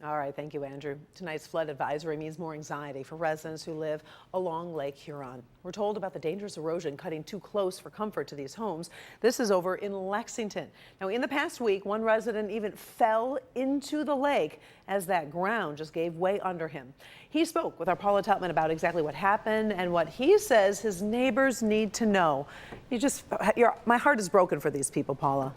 All right, thank you, Andrew. Tonight's flood advisory means more anxiety for residents who live along Lake Huron. We're told about the dangerous erosion cutting too close for comfort to these homes. This is over in Lexington. Now, in the past week, one resident even fell into the lake as that ground just gave way under him. He spoke with our Paula Tutman about exactly what happened and what he says his neighbors need to know. My heart is broken for these people, Paula.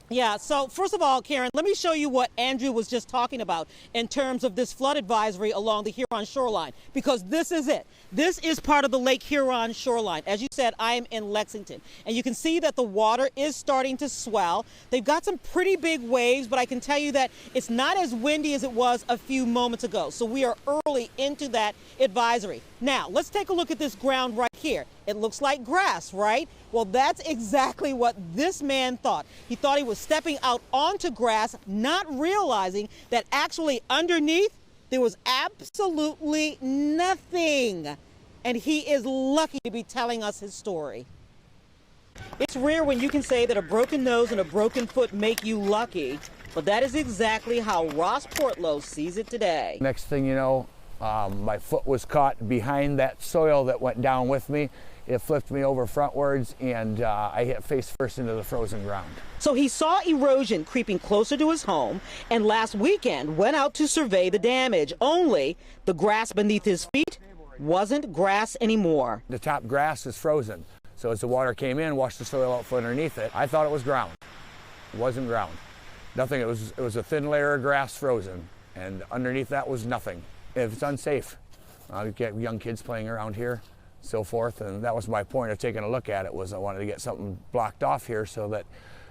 Yeah, so first of all, Karen, let me show you what Andrew was just talking about in terms of this flood advisory along the Huron shoreline, because this is it. This is part of the Lake Huron shoreline. As you said, I am in Lexington, and you can see that the water is starting to swell. They've got some pretty big waves, but I can tell you that it's not as windy as it was a few moments ago. So we are early into that advisory. Now, let's take a look at this ground right here. It looks like grass, right? Well, that's exactly what this man thought. He thought he was stepping out onto grass, not realizing that actually underneath there was absolutely nothing. And he is lucky to be telling us his story. It's rare when you can say that a broken nose and a broken foot make you lucky, but that is exactly how Ross Portlow sees it today. Next thing you know, my foot was caught behind that soil that went down with me. It flipped me over frontwards, and I hit face first into the frozen ground. So he saw erosion creeping closer to his home, and last weekend went out to survey the damage. Only the grass beneath his feet wasn't grass anymore. The top grass is frozen, so as the water came in, washed the soil out from underneath it. I thought it was ground. It wasn't ground. Nothing. It was a thin layer of grass frozen, and underneath that was nothing. If it's unsafe, you get young kids playing around here, so forth, and that was my point of taking a look at it, was I wanted to get something blocked off here so that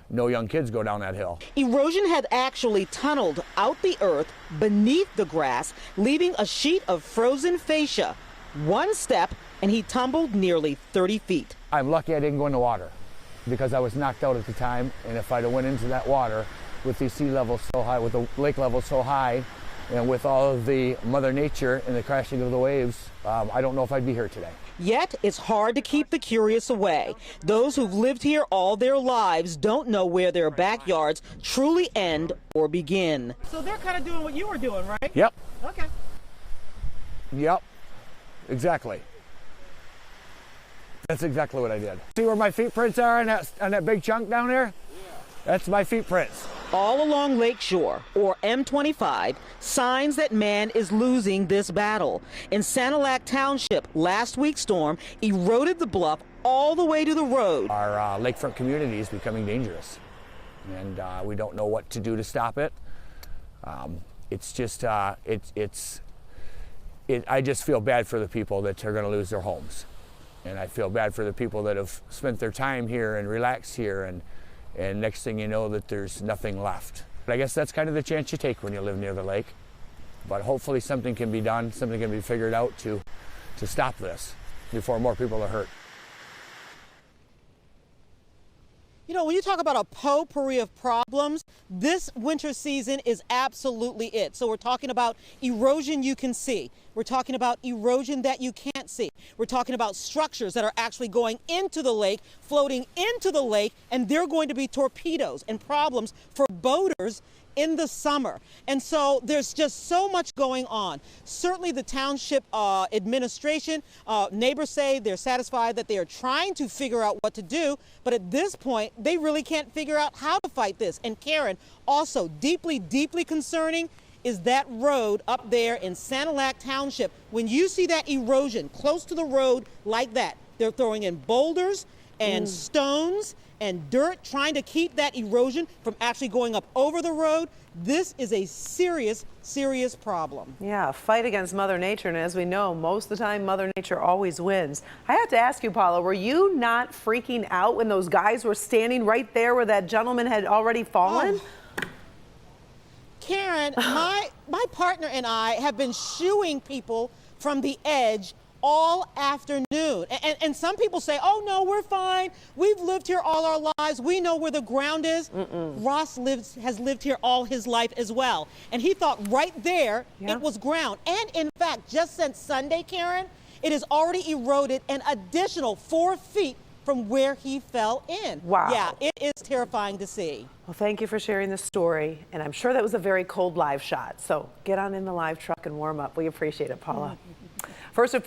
no young kids go down that hill. Erosion had actually tunneled out the earth beneath the grass, leaving a sheet of frozen fascia. One step and he tumbled nearly 30 feet. I'm lucky I didn't go in the water because I was knocked out at the time, and if I'd have went into that water with the sea level so high, with the lake level so high, and with all of the Mother Nature and the crashing of the waves, I don't know if I'd be here today. Yet, it's hard to keep the curious away. Those who've lived here all their lives don't know where their backyards truly end or begin. So they're kind of doing what you were doing, right? Yep. Okay. Yep. Exactly. That's exactly what I did. See where my feet prints are on that big chunk down there? Yeah. That's my feet prints. All along Lakeshore, or M25, signs that man is losing this battle. In Sanilac Township, last week's storm eroded the bluff all the way to the road. Our lakefront community is becoming dangerous, and we don't know what to do to stop it. It's just, I just feel bad for the people that are going to lose their homes. And I feel bad for the people that have spent their time here and relaxed here, and next thing you know that there's nothing left. But I guess that's kind of the chance you take when you live near the lake. But hopefully something can be done, something can be figured out to stop this before more people are hurt. You know, when you talk about a potpourri of problems, this winter season is absolutely it. So we're talking about erosion you can see. We're talking about erosion that you can't see. We're talking about structures that are actually going into the lake, floating into the lake, and they're going to be torpedoes and problems for boaters in the summer. And so there's just so much going on. Certainly the township administration, neighbors say they're satisfied that they are trying to figure out what to do, but at this point they really can't figure out how to fight this. And Karen, also deeply, deeply concerning is that road up there in Sanilac Township. When you see that erosion close to the road like that, they're throwing in boulders and stones and dirt, trying to keep that erosion from actually going up over the road. This is a serious, serious problem. Yeah, a fight against Mother Nature, and as we know, most of the time Mother Nature always wins. I have to ask you, Paula, were you not freaking out when those guys were standing right there where that gentleman had already fallen? Oh. Karen, my partner and I have been shooing people from the edge all afternoon. And some people say, oh, no, we're fine. We've lived here all our lives. We know where the ground is. Ross has lived here all his life as well. And he thought right there it was ground. And in fact, just since Sunday, Karen, it has already eroded an additional 4 feet from where he fell in. Wow. Yeah, it is terrifying to see. Well, thank you for sharing this story. And I'm sure that was a very cold live shot. So get on in the live truck and warm up. We appreciate it, Paula. First and